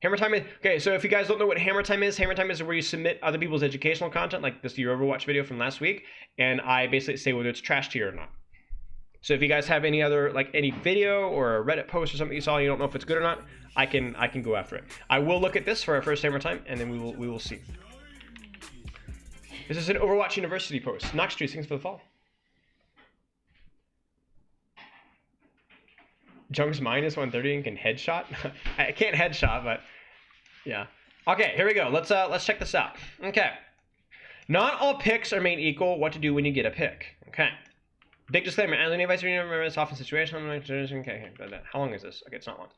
Hammertime is, okay, so if you guys don't know what Hammertime is where you submit other people's educational content, like this your Overwatch video from last week, and I basically say whether it's trash tier or not. So if you guys have any other, like any video or a Reddit post or something you saw and you don't know if it's good or not, I can go after it. I will look at this for our first Hammertime, and then we will see. This is an OverwatchUniversity post. Nox Street, thanks for the follow. Junk's minus 130 and can headshot. I can't headshot, but yeah. Okay, here we go. Let's check this out. Okay. Not all picks are made equal. What to do when you get a pick. Okay. Big disclaimer. As any advice, remember it's often situation. Okay. How long is this? Okay, it's not long.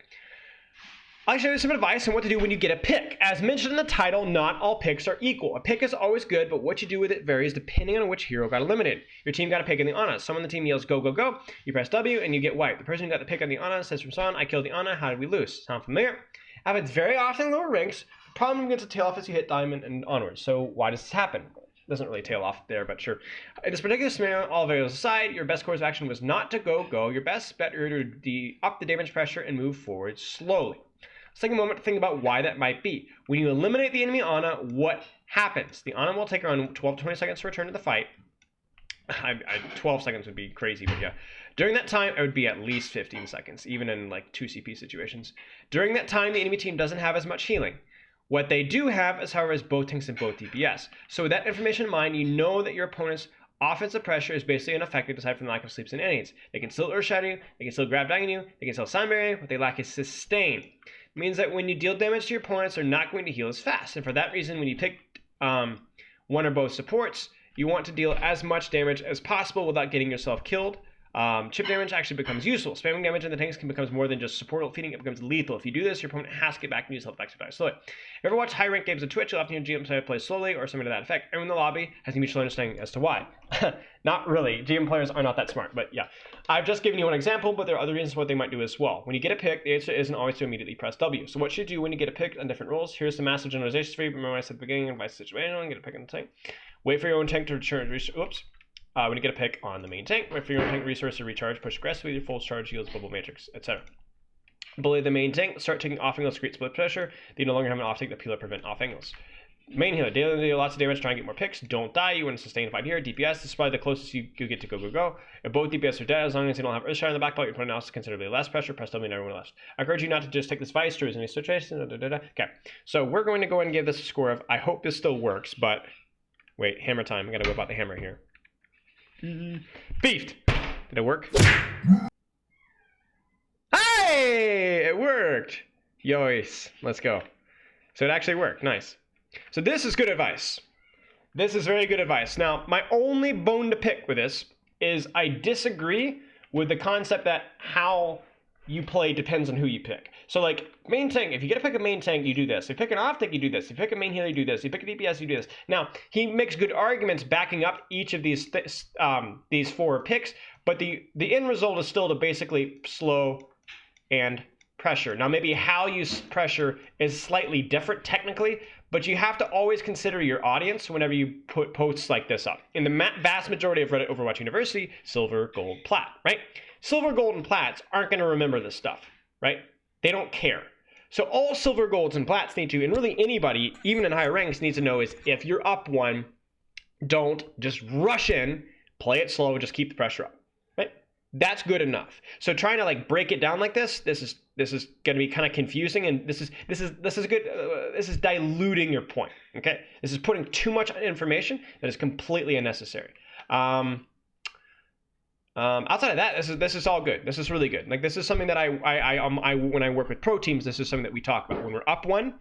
I'll show you some advice on what to do when you get a pick. As mentioned in the title, not all picks are equal. A pick is always good, but what you do with it varies depending on which hero got eliminated. Your team got a pick in the Ana. Someone on the team yells, go, go, go. You press W and you get wiped. The person who got the pick on the Ana says from Son, I killed the Ana. How did we lose? Sound familiar? Happens very often in lower ranks. Problem gets a tail off as you hit Diamond and onwards. So why does this happen? It doesn't really tail off there, but sure. In this particular scenario, all variables aside, your best course of action was not to go, go. Your best bet was to up the damage pressure and move forward slowly. Let's take a moment to think about why that might be. When you eliminate the enemy Ana, what happens? The Ana will take around 12 to 20 seconds to return to the fight. 12 seconds would be crazy, but yeah. During that time, it would be at least 15 seconds, even in like 2 CP situations. During that time, the enemy team doesn't have as much healing. What they do have, is, however, is both tanks and both DPS. So with that information in mind, you know that your opponent's offensive pressure is basically unaffected aside from the lack of sleeps and innings. They can still earth shatter you, they can still grab down you, they can still sound barrier, what they lack is sustain. It means that when you deal damage to your opponents, they're not going to heal as fast. And for that reason, when you pick one or both supports, you want to deal as much damage as possible without getting yourself killed. Chip damage actually becomes useful. Spamming damage in the tanks can become more than just support feeding, it becomes lethal. If you do this, your opponent has to get back and use health back to die slowly. If you ever watch high rank games on Twitch, you'll often hear GM player play slowly or something to that effect. Everyone in the lobby has a mutual understanding as to why. Not really. GM players are not that smart, but yeah. I've just given you one example, but there are other reasons what they might do as well. When you get a pick, the answer isn't always to immediately press W. So what you do when you get a pick on different roles, here's some massive generalizations for you. Remember I said at the beginning, advice situation, get a pick on the tank. Wait for your own tank to return. Oops. When you get a pick on the main tank, wait for your own tank resource to recharge, push aggressively, your full charge yields bubble matrix, etc. Below the main tank, start taking off angles to create split pressure. They no longer have an off tank that peel prevent off angles. Main healer, deal lots of damage, try and get more picks. Don't die, you want to sustain fight here. DPS, this is probably the closest you get to go, go, go. If both DPS are dead, as long as you don't have Earthshine in the back belt, your opponent also considerably less pressure. Press W and everyone left. I encourage you not to just take this vice through as any situation. Okay, so we're going to go ahead and give this a score of, I hope this still works, but wait, hammer time. I gotta whip out the hammer here. Beefed. Did it work? Hey! It worked! Yois. Let's go. So it actually worked. Nice. So this is good advice. This is very good advice. Now, my only bone to pick with this is I disagree with the concept that how you play depends on who you pick. So like main tank, if you get to pick a main tank, you do this. If you pick an off tank, you do this. If you pick a main healer, you do this. If you pick a DPS, you do this. Now, he makes good arguments backing up each of these 4 picks, but the end result is still to basically slow and pressure. Now, maybe how you pressure is slightly different technically, but you have to always consider your audience whenever you put posts like this up. In the vast majority of Reddit OverwatchUniversity, silver, gold, plat, right? Silver, gold, and plats aren't going to remember this stuff, right? They don't care. So all silver, golds, and plats need to, and really anybody, even in higher ranks, needs to know is if you're up one, don't just rush in, play it slow, just keep the pressure up, right? That's good enough. So trying to like break it down like this is going to be kind of confusing, and this is good. This is diluting your point. Okay, this is putting too much information that is completely unnecessary. Outside of that, this is all good. This is really good. Like this is something that I when I work with pro teams, this is something that we talk about. When we're up one,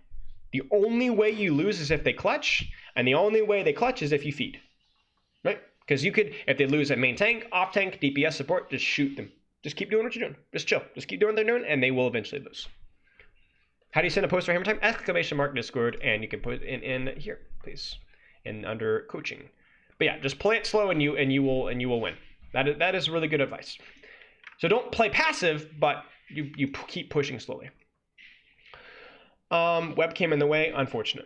the only way you lose is if they clutch, and the only way they clutch is if you feed, right? Because you could, if they lose at main tank, off tank, DPS support, just shoot them. Just keep doing what you're doing. Just chill. Just keep doing what they're doing, and they will eventually lose. How do you send a post for Hammertime? Exclamation mark Discord, and you can put it in here, please, and under coaching. But yeah, just play it slow, and you will win. That is really good advice. So don't play passive, but you keep pushing slowly. Webcam in the way, unfortunate.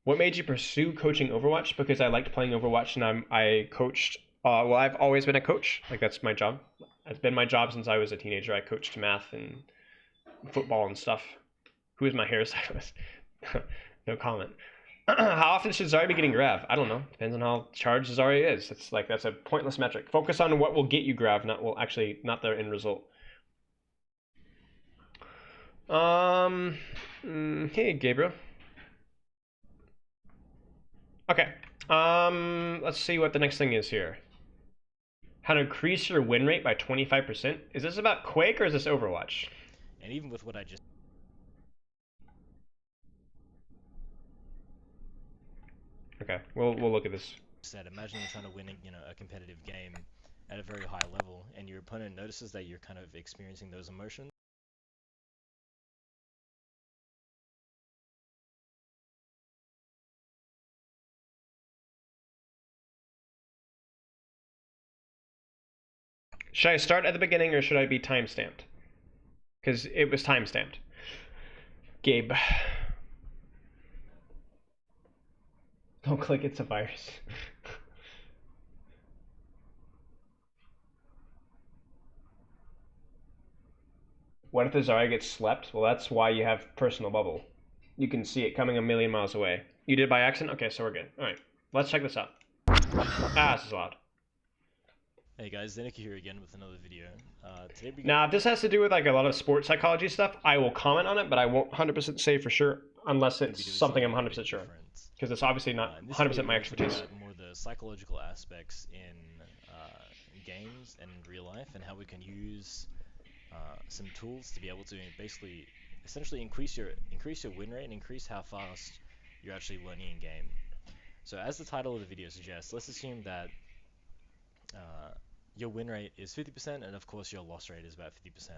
What made you pursue coaching Overwatch? Because I liked playing Overwatch, and I coached. Well, I've always been a coach. Like that's my job. It's been my job since I was a teenager. I coached math and football and stuff. Who is my hairstylist? No comment. How often should Zarya be getting grav? I don't know. Depends on how charged Zarya is. It's like that's a pointless metric. Focus on what will get you grav, not the end result. Hey Gabriel. Okay. Let's see what the next thing is here. How to increase your win rate by 25%. Is this about Quake or is this Overwatch? And even with what I just Okay, we'll look at this. said, imagine you're trying to win a competitive game at a very high level, and your opponent notices that you're kind of experiencing those emotions. Should I start at the beginning or should I be time-stamped? Because it was time-stamped. Gabe. Don't click, it's a virus. What if the Zarya gets slept? Well, that's why you have personal bubble. You can see it coming a million miles away. You did it by accident? Okay, so we're good. Alright, let's check this out. Ah, this is loud. Hey guys, Zenika here again with another video. Today now, if this has to do with like a lot of sports psychology stuff, I will comment on it, but I won't 100% say for sure unless it's something I'm 100% sure. Because it's obviously not 100% my expertise. More the psychological aspects in games and in real life, and how we can use some tools to be able to basically, essentially increase your win rate and increase how fast you're actually learning in game. So as the title of the video suggests, let's assume that your win rate is 50%, and of course your loss rate is about 50%,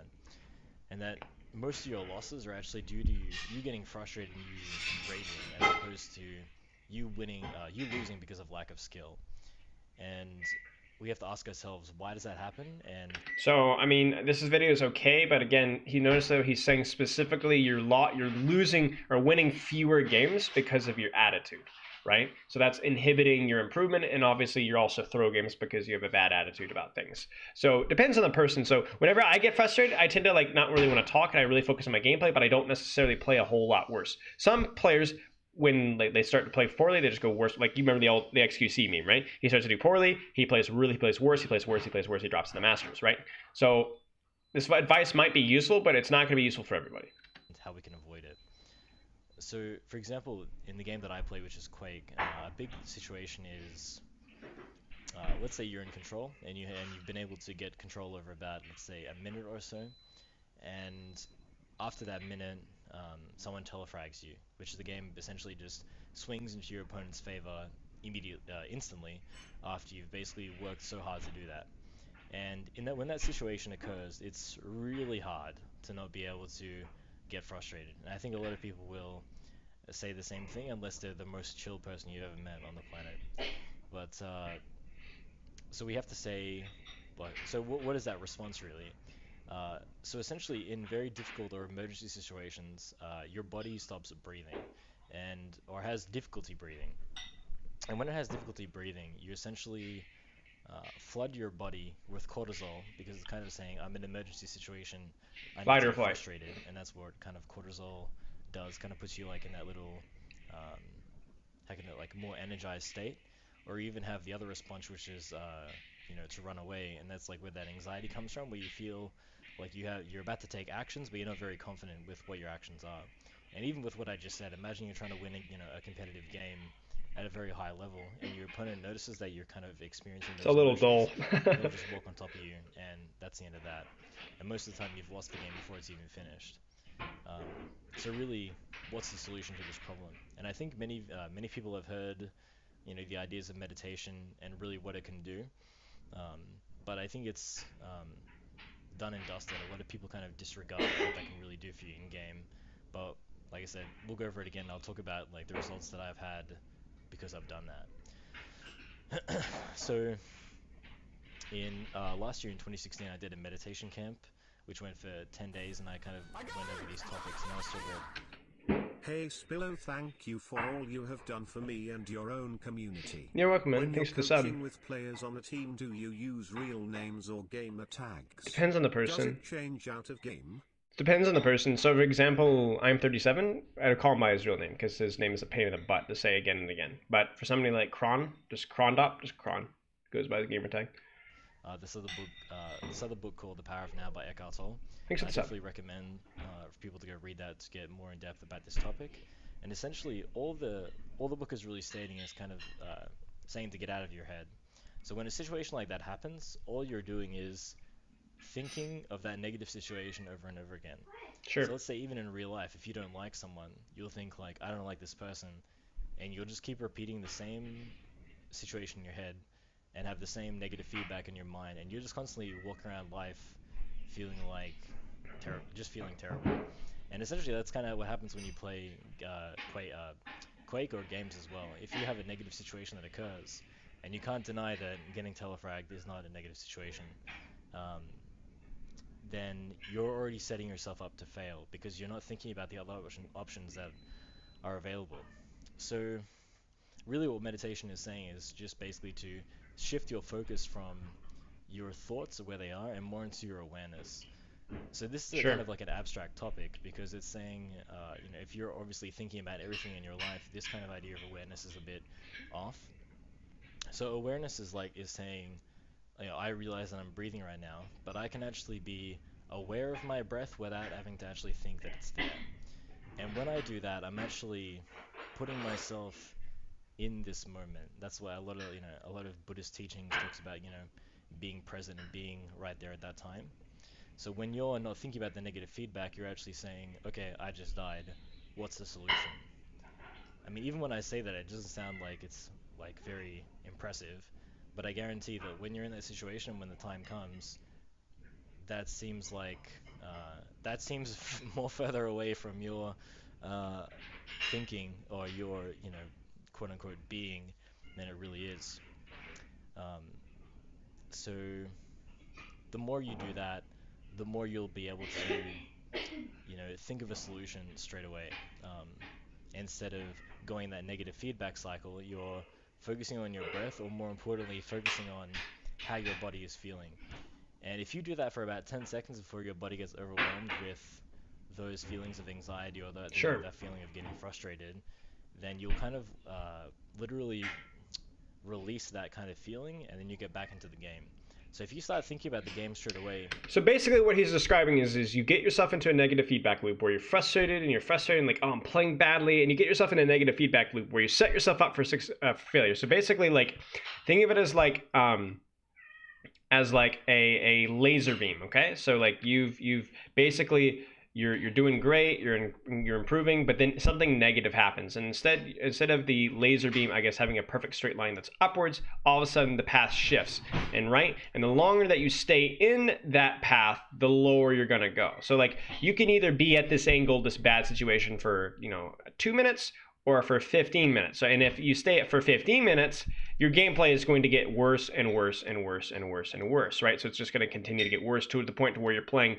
and that most of your losses are actually due to you getting frustrated and you raving, as opposed to you losing because of lack of skill. And we have to ask ourselves, why does that happen? And so, I mean, this video is okay, but again, he noticed though he's saying specifically you're losing or winning fewer games because of your attitude, right? So that's inhibiting your improvement, and obviously you're also throw games because you have a bad attitude about things. So it depends on the person. So whenever I get frustrated, I tend to like not really want to talk, and I really focus on my gameplay, but I don't necessarily play a whole lot worse. Some players, when they start to play poorly, they just go worse. Like you remember the XQC meme, right? He starts to do poorly, he plays worse, he plays worse, he drops to the Masters, right? So this advice might be useful, but it's not going to be useful for everybody. How we can avoid it. So, for example, in the game that I play, which is Quake, a big situation is, let's say you're in control, and you've been able to get control over about, let's say, a minute or so, and after that minute, someone telefrags you, which the game essentially just swings into your opponent's favor instantly, after you've basically worked so hard to do that. And when that situation occurs, it's really hard to not be able to get frustrated. And I think a lot of people will say the same thing, unless they're the most chill person you've ever met on the planet. But so we have to say, what is that response really? So essentially, in very difficult or emergency situations, your body stops breathing, or has difficulty breathing. And when it has difficulty breathing, you essentially flood your body with cortisol, because it's kind of saying, I'm in an emergency situation, I need to get frustrated, and that's what kind of cortisol does, kind of puts you like in that little, like more energized state. Or you even have the other response, which is, to run away, and that's like where that anxiety comes from, where you feel like you're about to take actions, but you're not very confident with what your actions are. And even with what I just said, imagine you're trying to win a competitive game at a very high level, and your opponent notices that you're kind of experiencing those it's a little dull. They'll just walk on top of you, and that's the end of that. And most of the time, you've lost the game before it's even finished. So really, what's the solution to this problem? And I think many people have heard, the ideas of meditation and really what it can do. But I think it's done and dusted. A lot of people kind of disregard what that can really do for you in game. But like I said, we'll go over it again. I'll talk about like the results that I've had because I've done that. So in last year in 2016, I did a meditation camp, which went for 10 days, and I kind of went over these topics, and I was still good. Hey Spilo, thank you for all you have done for me and your own community. You're welcome, man. When Thanks you're for the sub. coaching with players on a team, do you use real names or gamer tags? Depends on the Does person. it change out of game? Depends on the person. So, for example, I'm 37. I'd call him by his real name because his name is a pain in the butt to say again and again. But for somebody like Kron, just Krondop, just Kron, goes by the gamer tag. This other book called The Power of Now by Eckhart Tolle. Thanks for I the sub. definitely recommend for people to go read that to get more in depth about this topic. And essentially, all the book is really stating is kind of saying to get out of your head. So when a situation like that happens, all you're doing is thinking of that negative situation over and over again. Sure. So let's say even in real life, if you don't like someone, you'll think like, I don't like this person, and you'll just keep repeating the same situation in your head and have the same negative feedback in your mind, and you're just constantly walking around life feeling like just feeling terrible. And essentially, that's kind of what happens when you play Quake or games as well. If you have a negative situation that occurs, and you can't deny that getting telefragged is not a negative situation, um, then you're already setting yourself up to fail because you're not thinking about the other options that are available. So really what meditation is saying is just basically to shift your focus from your thoughts of where they are and more into your awareness. So this is Sure. kind of like an abstract topic because it's saying, if you're obviously thinking about everything in your life, this kind of idea of awareness is a bit off. So awareness is saying, I realize that I'm breathing right now, but I can actually be aware of my breath without having to actually think that it's there. And when I do that, I'm actually putting myself in this moment. That's why a lot of Buddhist teachings talks about, being present and being right there at that time. So when you're not thinking about the negative feedback, you're actually saying, okay, I just died. What's the solution? I mean, even when I say that, it doesn't sound like it's like very impressive, but I guarantee that when you're in that situation, when the time comes, that seems like that seems more further away from your uh, thinking or your, quote unquote being than it really is. Um, so the more you do that, the more you'll be able to, think of a solution straight away. Instead of going that negative feedback cycle, you're focusing on your breath, or more importantly, focusing on how your body is feeling. And if you do that for about 10 seconds before your body gets overwhelmed with those feelings of anxiety or Sure. that feeling of getting frustrated, then you'll kind of literally release that kind of feeling, and then you get back into the game. So if you start thinking about the game straight away, So basically, what he's describing is you get yourself into a negative feedback loop where you're frustrated and like, oh, I'm playing badly, and you get yourself in a negative feedback loop where you set yourself up for failure. So basically, like, think of it as like a laser beam. Okay, so like you've basically you're doing great, you're improving, but then something negative happens, and instead of the laser beam, I guess, having a perfect straight line that's upwards, all of a sudden the path shifts and the longer that you stay in that path, the lower you're gonna go. So like you can either be at this angle, this bad situation for 2 minutes or for 15 minutes. So, and if you stay for 15 minutes, your gameplay is going to get worse and worse and worse and worse and worse, right? So it's just going to continue to get worse to the point to where you're playing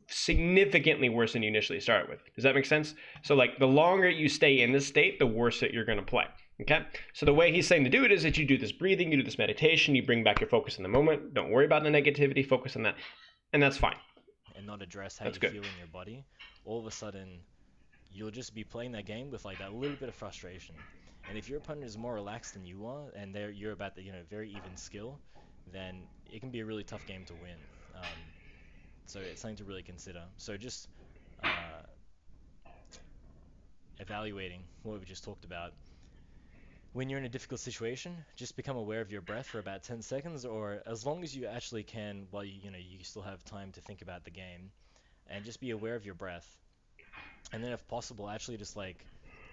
significantly worse than you initially started with. Does that make sense? So like the longer you stay in this state, the worse that you're going to play. Okay? So the way he's saying to do it is that you do this breathing, you do this meditation, you bring back your focus in the moment. Don't worry about the negativity, focus on that. And that's fine. and not address how That's you good. feel in your body, all of a sudden you'll just be playing that game with like that little bit of frustration. And if your opponent is more relaxed than you are, and you're about the very even skill, then it can be a really tough game to win. Um, so it's something to really consider. So just uh, evaluating what we just talked about. When you're in a difficult situation, just become aware of your breath for about 10 seconds, or as long as you actually can, while you still have time to think about the game, and just be aware of your breath. And then if possible, actually just like,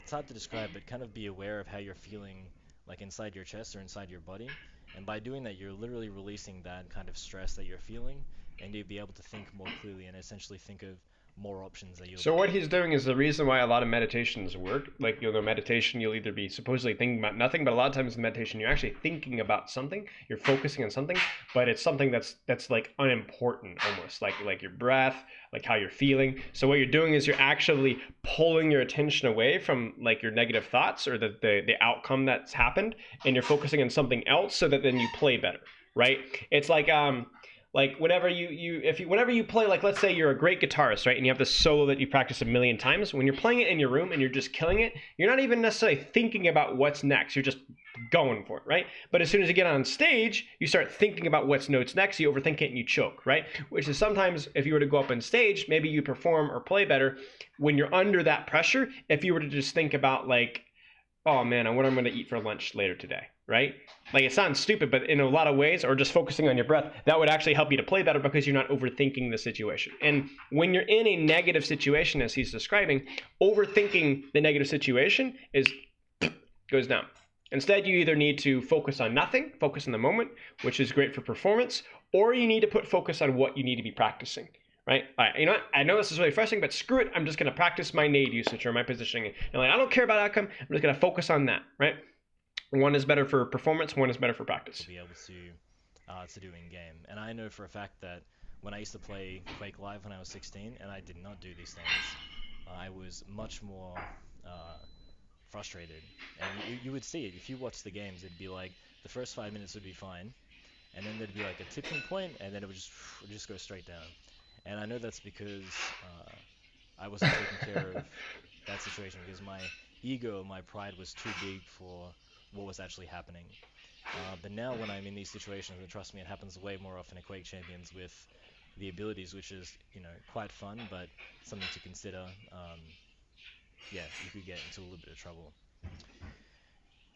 it's hard to describe, but kind of be aware of how you're feeling like inside your chest or inside your body. And by doing that, you're literally releasing that kind of stress that you're feeling, and you'll be able to think more clearly and essentially think of more options that you'll. So what he's doing is the reason why a lot of meditations work. Like, meditation, you'll either be supposedly thinking about nothing, but a lot of times in meditation, you're actually thinking about something. You're focusing on something, but it's something that's like unimportant almost, like your breath, like how you're feeling. So what you're doing is you're actually pulling your attention away from like your negative thoughts or the outcome that's happened, and you're focusing on something else so that then you play better, right? It's like whenever whenever you play, like let's say you're a great guitarist, right, and you have this solo that you practice a million times. When you're playing it in your room and you're just killing it, you're not even necessarily thinking about what's next. You're just going for it, right? But as soon as you get on stage, you start thinking about what's notes next. You overthink it and you choke, right? Which is sometimes, if you were to go up on stage, maybe you perform or play better when you're under that pressure. If you were to just think about like, oh man, I wonder what I'm going to eat for lunch later today, right? Like, it sounds stupid, but in a lot of ways, or just focusing on your breath, that would actually help you to play better because you're not overthinking the situation. And when you're in a negative situation, as he's describing, overthinking the negative situation goes down. Instead, you either need to focus on nothing, focus on the moment, which is great for performance, or you need to put focus on what you need to be practicing. Right? All right, you know what? I know this is really frustrating, but screw it. I'm just going to practice my nade usage or my positioning. And like, I don't care about outcome. I'm just going to focus on that, right? One is better for performance. One is better for practice. To be able to do in game. And I know for a fact that when I used to play Quake Live when I was 16, and I did not do these things, I was much more frustrated. And you would see it if you watch the games. It'd be like the first 5 minutes would be fine, and then there'd be like a tipping point, and then it would just go straight down. And I know that's because I wasn't taking care of that situation, because my ego, my pride was too big for what was actually happening. But now when I'm in these situations, and trust me, it happens way more often at Quake Champions with the abilities, which is, quite fun, but something to consider. Yeah, you could get into a little bit of trouble.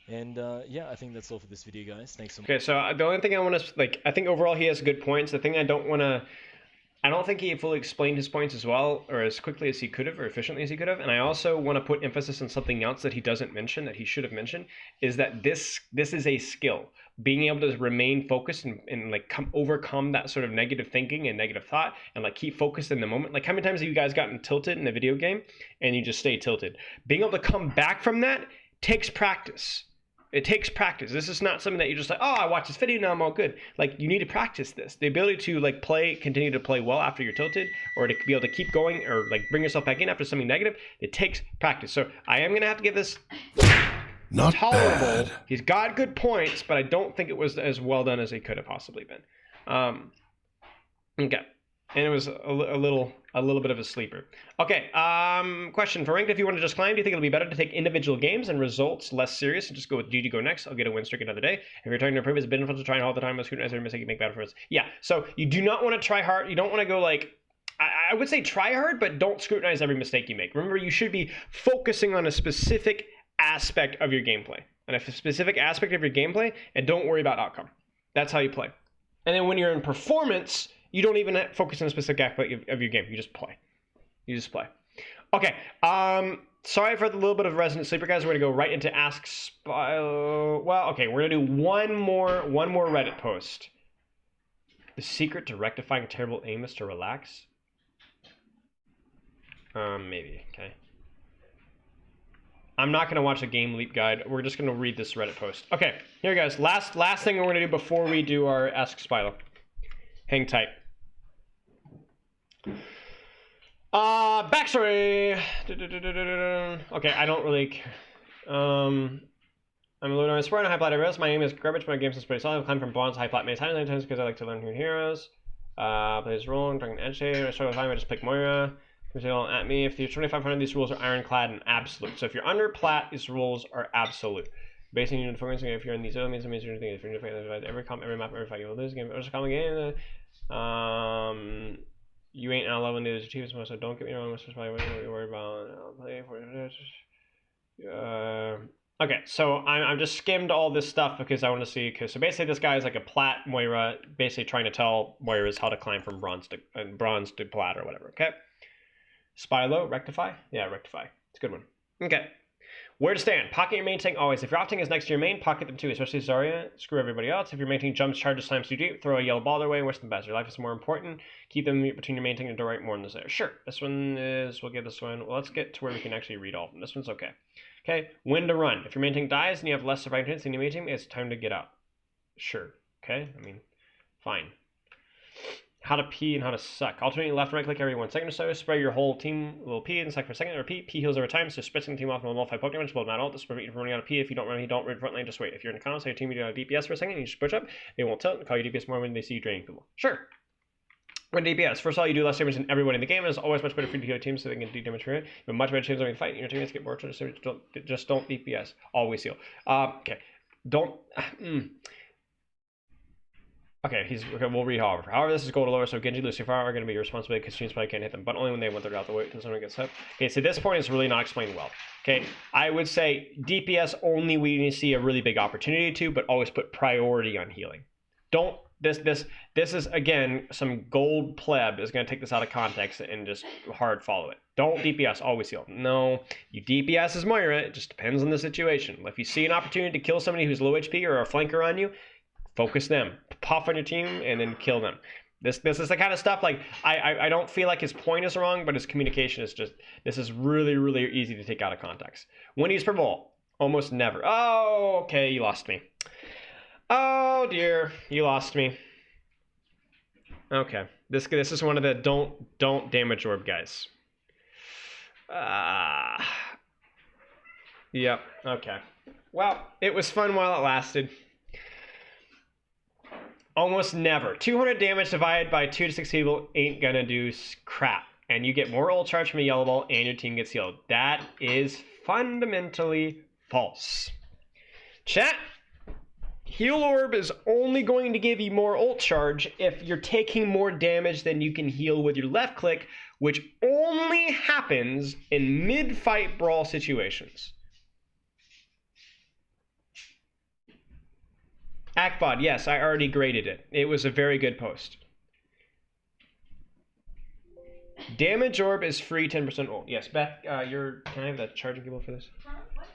And yeah, I think that's all for this video, guys. Thanks so much. Okay, so the only thing I want to, I think overall he has good points. The thing I don't think he fully explained his points as well, or as quickly as he could have, or efficiently as he could have. And I also want to put emphasis on something else that he doesn't mention, that he should have mentioned, is that this is a skill. Being able to remain focused and like overcome that sort of negative thinking and negative thought, and like keep focused in the moment. Like, how many times have you guys gotten tilted in a video game and you just stay tilted? Being able to come back from that takes practice. It takes practice. This is not something that you're just like, oh, I watched this video, now I'm all good. Like, you need to practice this. The ability to like continue to play well after you're tilted, or to be able to keep going, or like bring yourself back in after something negative, it takes practice. So I am gonna have to give this not tolerable. bad. He's got good points, but I don't think it was as well done as it could have possibly been. Okay. And it was a little bit of a sleeper. Okay, question for ranked. If you want to just climb, do you think it'll be better to take individual games and results less serious and just go with GG go next? I'll get a win streak another day. If you're trying to improve, it's beneficial to try all the time. Scrutinize every mistake you make better for us. Yeah, so you do not want to try hard. You don't want to go like, I would say try hard, but don't scrutinize every mistake you make. Remember, you should be focusing on a specific aspect of your gameplay. And a specific aspect of your gameplay, and don't worry about outcome. That's how you play. And then when you're in performance, you don't even focus on a specific aspect of your game. You just play. You just play. Okay. Sorry for the little bit of resident sleeper, guys. We're gonna go right into Ask Spilo. Well, okay. We're gonna do one more Reddit post. The secret to rectifying terrible aim is to relax. Maybe. Okay. I'm not gonna watch a game leap guide. We're just gonna read this Reddit post. Okay. Here, guys. Last thing we're gonna do before we do our Ask Spilo. Hang tight. Backstory. Okay, I don't really care. I'm a little on sport and high plat heroes. My name is Garbage. My game's pretty solid. I've climbed from bronze to high plat many times because I like to learn new heroes. Play this role. I'm talking edge shade. I struggle with time. I just pick Moira. Don't at me. If you're 2500, these rules are ironclad and absolute. So if you're under plat, these rules are absolute. Basing your focusing, if you're in these elements, it means you're thinking if you're in every map, every fight, you will lose game. Or just come again. You ain't out level news achievements, so don't get me wrong. This is probably what you're worried about. I'll play for okay, so I'm just skimmed all this stuff because I want to see. So basically, this guy is like a plat Moira, basically trying to tell Moiras how to climb from bronze to plat or whatever. Okay. Spilo, rectify? Yeah, rectify. It's a good one. Okay. Where to stand? Pocket your main tank always. If your off tank is next to your main, pocket them too, especially Zarya. Screw everybody else. If your main tank jumps, charges, times 2 deep, throw a yellow ball their way and wish them best. Your life is more important. Keep them between your main tank and door right more than this there. Sure. This one is, we'll get this one. Well, let's get to where we can actually read all of them. This one's okay. Okay, when to run. If your main tank dies and you have less surviving hits than your main tank, it's time to get out. Sure. Okay, I mean, fine. How to pee and how to suck. Alternate left and right click every 1 second or so. Spray your whole team will pee and suck for a second. Repeat. Pee heals over time, so splitting the team off and will nullify poke damage. Will not ult. This will prevent you from running out of pee. If you don't run, you don't run front lane, just wait. If you're in the comments, say your team you do a DPS for a second, and you just push up, they won't tilt and call you DPS more when they see you draining people. Sure. When DPS, first of all, you do less damage than everyone in the game. It is always much better for you to heal teams so they can do damage for you. You have much better chance of fight. Your teammates get more charges, so just don't DPS. Always heal. Okay. Don't. Okay, we'll read however. However, this is gold lower, so Genji, Lucifer are going to be your responsibility because teams probably can't hit them, but only when they want their out the way until someone gets up. Okay, so this point is really not explained well. Okay, I would say DPS only we need to see a really big opportunity to, but always put priority on healing. Don't this is again some gold pleb is going to take this out of context and just hard follow it. Don't DPS, always heal. No, you DPS as Moira. It just depends on the situation. If you see an opportunity to kill somebody who's low HP or a flanker on you, focus them, pop on your team, and then kill them. This is the kind of stuff, like, I don't feel like his point is wrong, but his communication is just, this is really, really easy to take out of context. When he's purple, almost never. Oh, okay, you lost me. Oh dear, you lost me. Okay, this is one of the don't damage orb guys. Yep, okay. Well, it was fun while it lasted. Almost never. 200 damage divided by 2 to 6 people ain't gonna do crap. And you get more ult charge from a yellow ball and your team gets healed. That is fundamentally false. Chat, heal orb is only going to give you more ult charge if you're taking more damage than you can heal with your left click, which only happens in mid-fight brawl situations. Akbod, yes, I already graded it. It was a very good post. Damage orb is free, 10% ult. Yes, Beth, can I have the charging cable for this? Huh? What?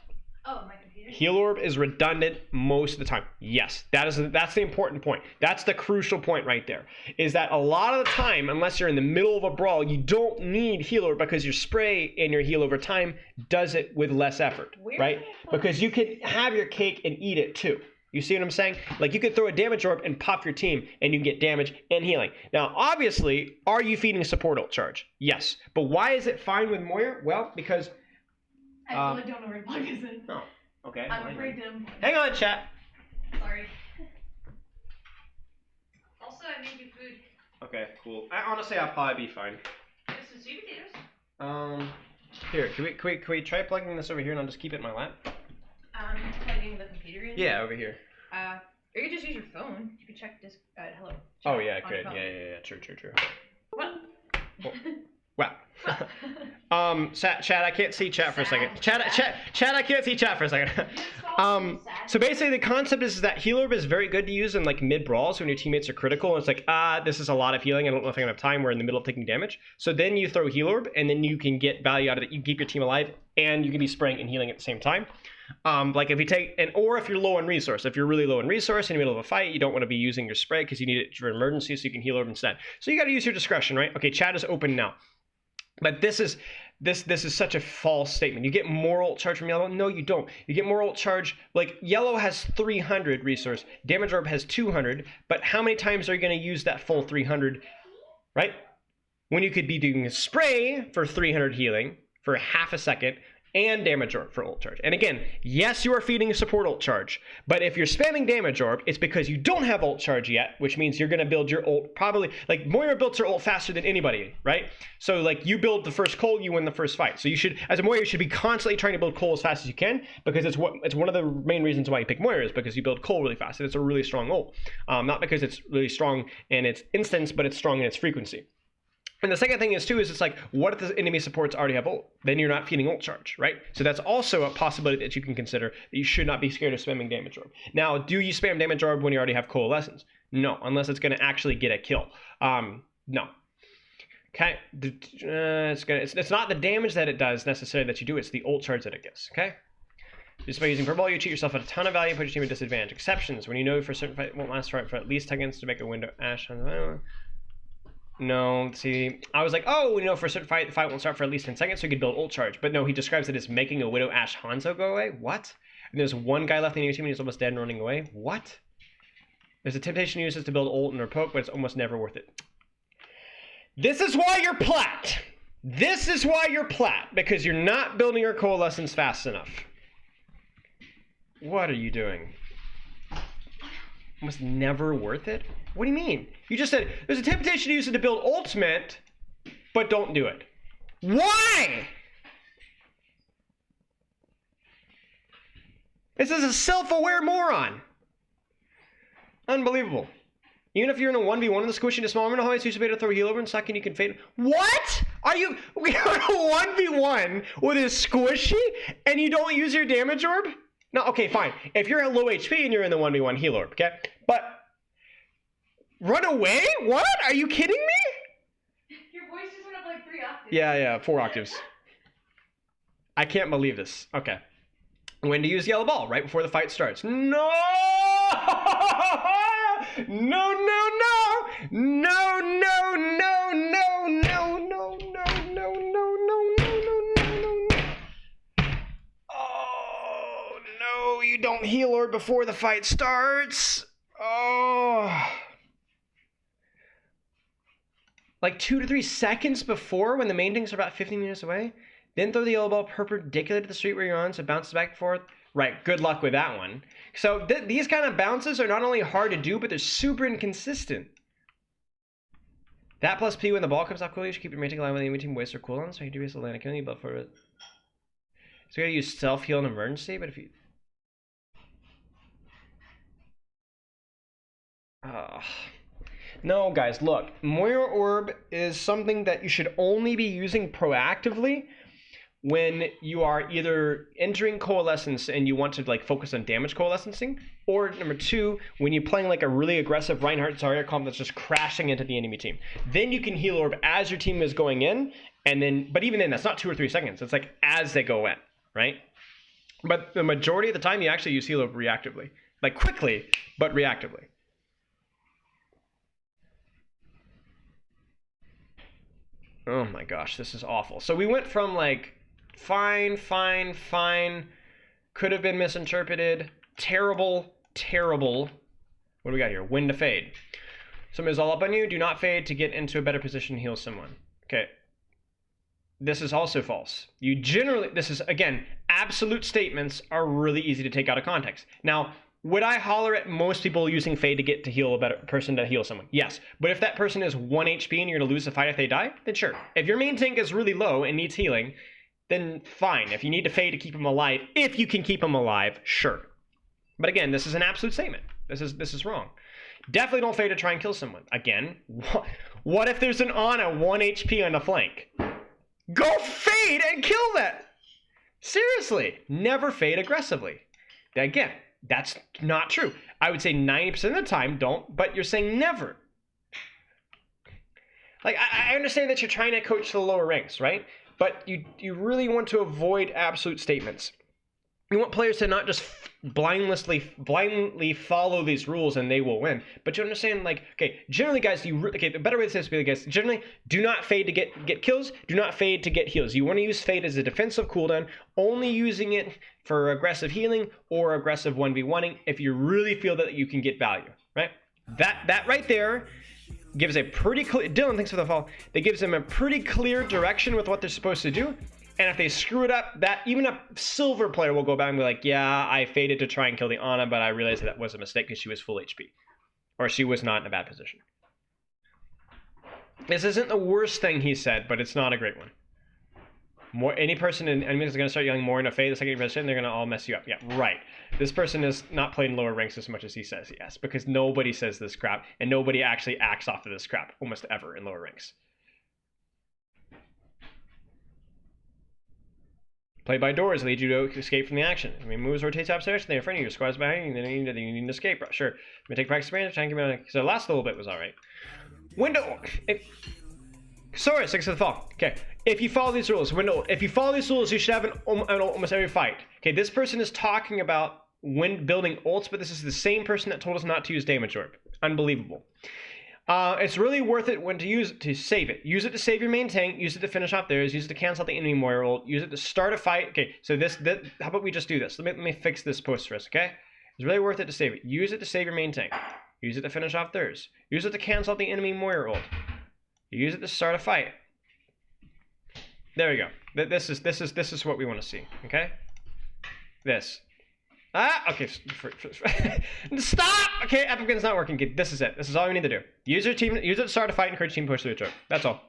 Oh, my computer. Heal orb is redundant most of the time. Yes, that's the important point. That's the crucial point right there. Is that a lot of the time, unless you're in the middle of a brawl, you don't need heal orb because your spray and your heal over time does it with less effort, right? Because you can have your cake and eat it too. You see what I'm saying? Like, you could throw a damage orb and pop your team, and you can get damage and healing. Now, obviously, are you feeding support ult charge? Yes. But why is it fine with Moira? Well, because... I really don't know where the plug is in. Oh, okay. I'm afraid to unplug. Hang on, chat. Sorry. Also, I made you food. Okay, cool. Honestly, I'll probably be fine. There's some sweet potatoes. Here, can we try plugging this over here and I'll just keep it in my lap? Plugging the computer in? Yeah, over here. Or you could just use your phone. You could check this. Hello. Oh, yeah, I could. Yeah. True. What? Well. Chat, I can't see chat for a second. Chat, I can't see chat for a second. So basically the concept is that heal orb is very good to use in like mid brawls when your teammates are critical. And it's like, this is a lot of healing. I don't know if I'm gonna have time. We're in the middle of taking damage. So then you throw heal orb and then you can get value out of it. You can keep your team alive and you can be spraying and healing at the same time. Like if you take, or if you're low on resource, if you're really low on resource in the middle of a fight, you don't want to be using your spray because you need it for emergency so you can heal orb instead. So you got to use your discretion, right? Okay, chat is open now. But this is such a false statement. You get more ult charge from yellow. No, you don't. You get more ult charge. Like yellow has 300 resource. Damage orb has 200. But how many times are you going to use that full 300, right? When you could be doing a spray for 300 healing for half a second and damage orb for ult charge. And again, yes, you are feeding a support ult charge, but if you're spamming damage orb, it's because you don't have ult charge yet, which means you're going to build your ult probably, like Moira builds her ult faster than anybody, right? So like you build the first coal, you win the first fight. So you should, as a Moira, you should be constantly trying to build coal as fast as you can because it's one of the main reasons why you pick Moira is because you build coal really fast and it's a really strong ult. Not because it's really strong in its instance, but it's strong in its frequency. And the second thing is it's like, what if the enemy supports already have ult? Then you're not feeding ult charge, right? So that's also a possibility that you can consider, that you should not be scared of spamming damage orb. Now, do you spam damage orb when you already have coalescence? No, unless it's going to actually get a kill. No. Okay, it's not the damage that it does necessarily that you do, it's the ult charge that it gets, okay? Just by using purple, you cheat yourself at a ton of value, put your team at disadvantage. Exceptions, when you know for certain fight it won't last for at least 10 seconds to make a window ash on the... No, see, I was like, oh, you know, for a certain fight, the fight won't start for at least 10 seconds, so you could build ult charge. But no, he describes it as making a Widow Ash Hanzo go away. What? And there's one guy left in your team and he's almost dead and running away. What? There's a temptation uses to build ult and or poke, but it's almost never worth it. This is why you're plat. This is why you're plat, because you're not building your coalescence fast enough. What are you doing? Almost never worth it? What do you mean? You just said there's a temptation to use it to build ultimate, but don't do it. Why? This is a self-aware moron. Unbelievable. Even if you're in a 1v1 in the squishy in a small amount of heights, you should be able to throw a heal over and second you can fade. What? Are you in a 1v1 with a squishy and you don't use your damage orb? No, okay, fine. If you're at low HP and you're in the 1v1 heal orb, okay? But run away? What? Are you kidding me? Your voice just went up like 3 octaves. Yeah, 4 octaves. I can't believe this. Okay. When to use yellow ball? Right before the fight starts. No! No, no, no! No, no, no, no, no, no, no, no, no, no, no, no, no, no. Oh, no, you don't heal her before the fight starts. Oh. Like 2 to 3 seconds before, when the main things are about 15 meters away. Then throw the yellow ball perpendicular to the street where you're on, so it bounces back and forth. Right, good luck with that one. So these kind of bounces are not only hard to do, but they're super inconsistent. That plus P when the ball comes out quickly, you should keep your mating alive when the enemy team wastes their cooldown, so you do waste a land of killing you, but for it. So you gotta use self-heal in emergency, but if you... No, guys, look. Moira Orb is something that you should only be using proactively when you are either entering coalescence and you want to like focus on damage coalescing, or number 2, when you're playing like a really aggressive Reinhardt Zarya comp that's just crashing into the enemy team. Then you can heal orb as your team is going in, and then, but even then, that's not 2 or 3 seconds. It's like as they go in, right? But the majority of the time, you actually use heal orb reactively, like quickly, but reactively. Oh my gosh, this is awful. So we went from like fine, could have been misinterpreted, terrible. What do we got here? Win to fade. Somebody's all up on you, do not fade to get into a better position to heal someone. Okay. This is also false. You generally, this is, again, absolute statements are really easy to take out of context. Now, would I holler at most people using fade to get to heal a better person to heal someone? Yes. But if that person is 1 HP and you're going to lose the fight if they die, then sure. If your main tank is really low and needs healing, then fine. If you need to fade to keep them alive, if you can keep them alive, sure. But again, this is an absolute statement. This is wrong. Definitely don't fade to try and kill someone. Again, what if there's an Ana 1 HP on the flank? Go fade and kill that! Seriously, never fade aggressively. Again, that's not true. I would say 90% of the time don't, but you're saying never. Like, I understand that you're trying to coach to the lower ranks, right? But you really want to avoid absolute statements. You want players to not just blindly follow these rules and they will win. But you understand, like, okay, generally, guys, the better way to say this is, guys, generally, do not fade to get kills. Do not fade to get heals. You want to use fade as a defensive cooldown, only using it for aggressive healing or aggressive 1v1ing if you really feel that you can get value, right? That right there gives a pretty clear, Dylan, thanks for the follow. That gives them a pretty clear direction with what they're supposed to do. And if they screw it up, that even a silver player will go back and be like, yeah, I faded to try and kill the Ana, but I realized that was a mistake because she was full HP. Or she was not in a bad position. This isn't the worst thing he said, but it's not a great one. Any person in enemies is going to start yelling more in a fade the second you press it, and they're going to all mess you up. Yeah, right. This person is not playing lower ranks as much as he says, yes, because nobody says this crap, and nobody actually acts off of this crap almost ever in lower ranks. Play by doors lead you to escape from the action. I mean, moves rotate upstairs, they're in front of you, squads behind you, then you need to escape. Sure. May take practice experience, try and give me. So the last little bit was alright. Window. Sorry, 6 of the fall. Okay. If you follow these rules, if you follow these rules, you should have an almost every fight. Okay, this person is talking about when building ults, but this is the same person that told us not to use damage orb. Unbelievable. It's really worth it when to use it to save it. Use it to save your main tank. Use it to finish off theirs. Use it to cancel out the enemy Moira ult. Use it to start a fight. Okay, so how about we just do this? Let me fix this post for us, okay? It's really worth it to save it. Use it to save your main tank. Use it to finish off theirs. Use it to cancel out the enemy Moira ult. Use it to start a fight. There we go. This is what we want to see, okay? This. Okay. Stop! Okay, Epic Gun's not working. This is it. This is all we need to do. Use it to start a fight and encourage team push through a choke. That's all.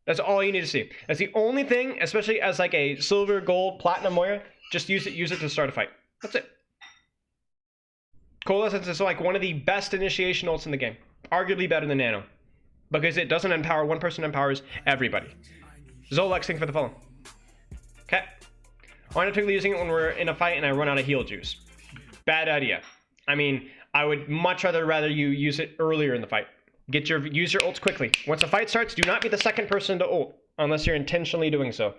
That's all you need to see. That's the only thing, especially as like a silver, gold, platinum Moira. Just use it to start a fight. That's it. Coalescence is like one of the best initiation ults in the game. Arguably better than Nano. Because it doesn't empower one person, empowers everybody. Zolexing for the phone. Okay. I'm typically using it when we're in a fight and I run out of heal juice. Bad idea. I mean, I would much rather you use it earlier in the fight. Use your ults quickly. Once a fight starts, do not be the second person to ult unless you're intentionally doing so.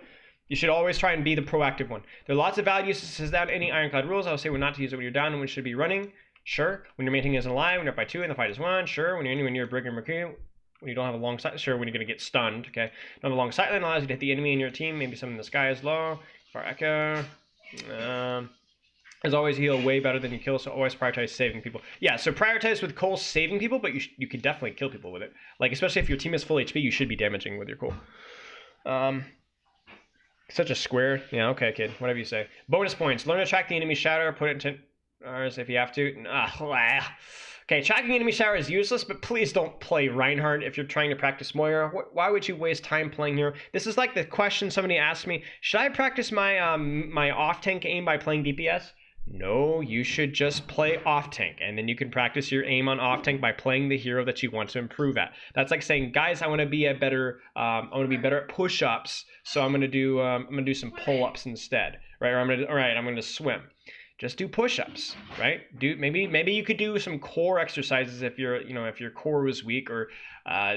You should always try and be the proactive one. There are lots of valid uses without any ironclad rules. I would say when not to use it when you're down and when you should be running. Sure. When your main tank isn't alive, when you're up by 2 and the fight is won. Sure. When you're a Brig or Mercury, when you don't have a long sight. Sure. When you're going to get stunned. Okay. Don't have a long sight line allows you to hit the enemy in your team. Maybe something in the sky is low. Far echo. As always, heal way better than you kill, so always prioritize saving people. Yeah, so prioritize with Cole saving people, but you can definitely kill people with it. Like, especially if your team is full HP, you should be damaging with your Cole. Such a square. Yeah, okay, kid. Whatever you say. Bonus points. Learn to track the enemy shadow, put it in 10 hours if you have to. Okay, tracking enemy shadow is useless, but please don't play Reinhardt if you're trying to practice Moira. Why would you waste time playing here? This is like the question somebody asked me, should I practice my my off-tank aim by playing DPS? No, you should just play off-tank, and then you can practice your aim on off-tank by playing the hero that you want to improve at. That's like saying, guys, I want to be a better, I want to be better at push-ups, so I'm gonna do some pull-ups instead, right? Or I'm gonna swim. Just do push-ups, right? Maybe you could do some core exercises if if your core was weak, or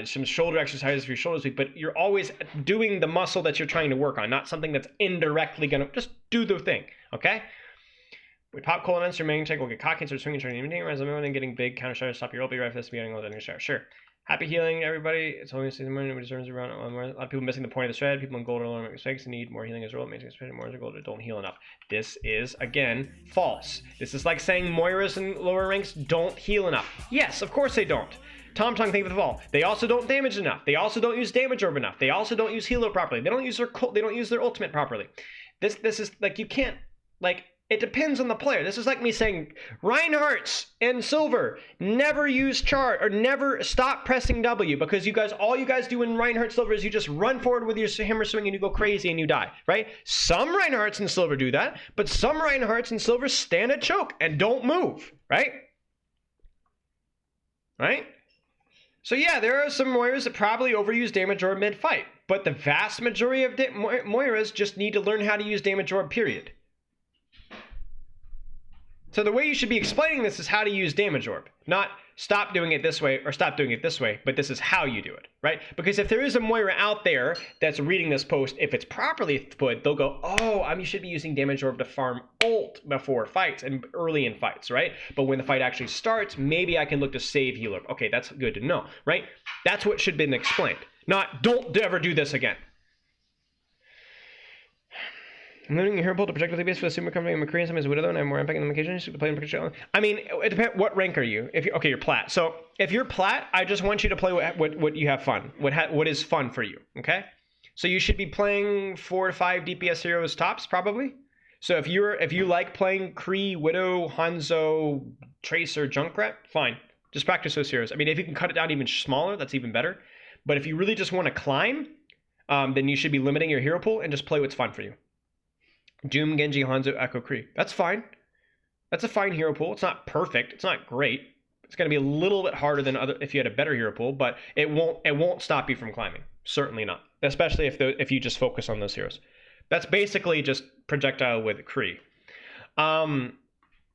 some shoulder exercises if your shoulder is weak. But you're always doing the muscle that you're trying to work on, not something that's indirectly gonna just do the thing, okay? We pop cold on your main tank, we'll get cocky and start swinging, turning anything, as I'm and getting big counter shot, stop your ult, be right for this, be getting a little shower. Sure. Happy healing, everybody. It's only season morning, nobody deserves around. A lot of people missing the point of the thread. People in gold are learning mistakes and need more healing as well. Making more gold don't heal enough. This is, again, false. This is like saying Moiras in lower ranks don't heal enough. Yes, of course they don't. Tom Tongue, think of the fall. They also don't damage enough. They also don't use damage orb enough. They also don't use healer properly. They don't use their ultimate properly. This is like, you can't, like, it depends on the player. This is like me saying, Reinhardt's and Silver, never use chart or never stop pressing W, because all you guys do in Reinhardt Silver is you just run forward with your hammer swing and you go crazy and you die, right? Some Reinhardt's and Silver do that, but some Reinhardt's and Silver stand at choke and don't move, right? Right? So yeah, there are some Moiras that probably overuse damage orb mid-fight, but the vast majority of Moiras just need to learn how to use damage orb, period. So the way you should be explaining this is how to use damage orb, not stop doing it this way or stop doing it this way, but this is how you do it, right? Because if there is a Moira out there that's reading this post, if it's properly put, they'll go, oh, you should be using damage orb to farm ult before fights and early in fights, right? But when the fight actually starts, maybe I can look to save healer. Okay, that's good to know, right? That's what should have been explained, not don't ever do this again. I'm learning your hero pull to projectile DPS for the super company. I'm a Korean, somebody's a widow, and I have more impact than them occasionally. So play in particular. I mean, it depends. What rank are you? You're plat. So if you're plat, I just want you to play what you have fun. What is fun for you? Okay. So you should be playing 4 to 5 DPS heroes tops, probably. So if you like playing Kree, Widow, Hanzo, Tracer, Junkrat, fine. Just practice those heroes. I mean, if you can cut it down even smaller, that's even better. But if you really just want to climb, then you should be limiting your hero pool and just play what's fun for you. Doom, Genji, Hanzo, Echo, Kree. That's fine. That's a fine hero pool. It's not perfect. It's not great. It's going to be a little bit harder than if you had a better hero pool, but it won't stop you from climbing. Certainly not. Especially if you just focus on those heroes. That's basically just projectile with Kree.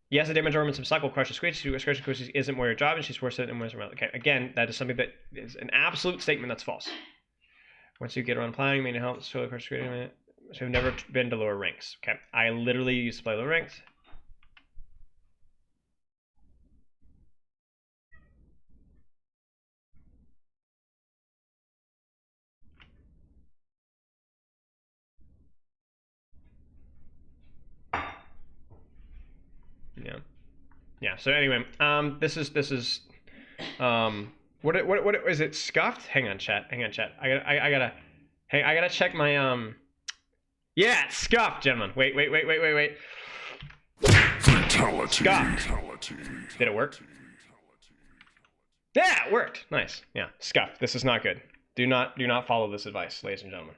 Yes, the damage orb and some cycle crushes Squid. Crushes Squid isn't more your job, and she's worse than more. Okay, again, that is something that is an absolute statement that's false. Once you get around playing, may help. So I've never been to lower ranks. Okay, I literally used to play lower ranks. Yeah. So anyway, this is what is it? Scuffed? Hang on, chat. I gotta check my Yeah, it's scuffed, gentlemen. Wait. Fatality. Scuffed. Did it work? Yeah, it worked. Nice. Yeah, scuffed. This is not good. Do not follow this advice, ladies and gentlemen.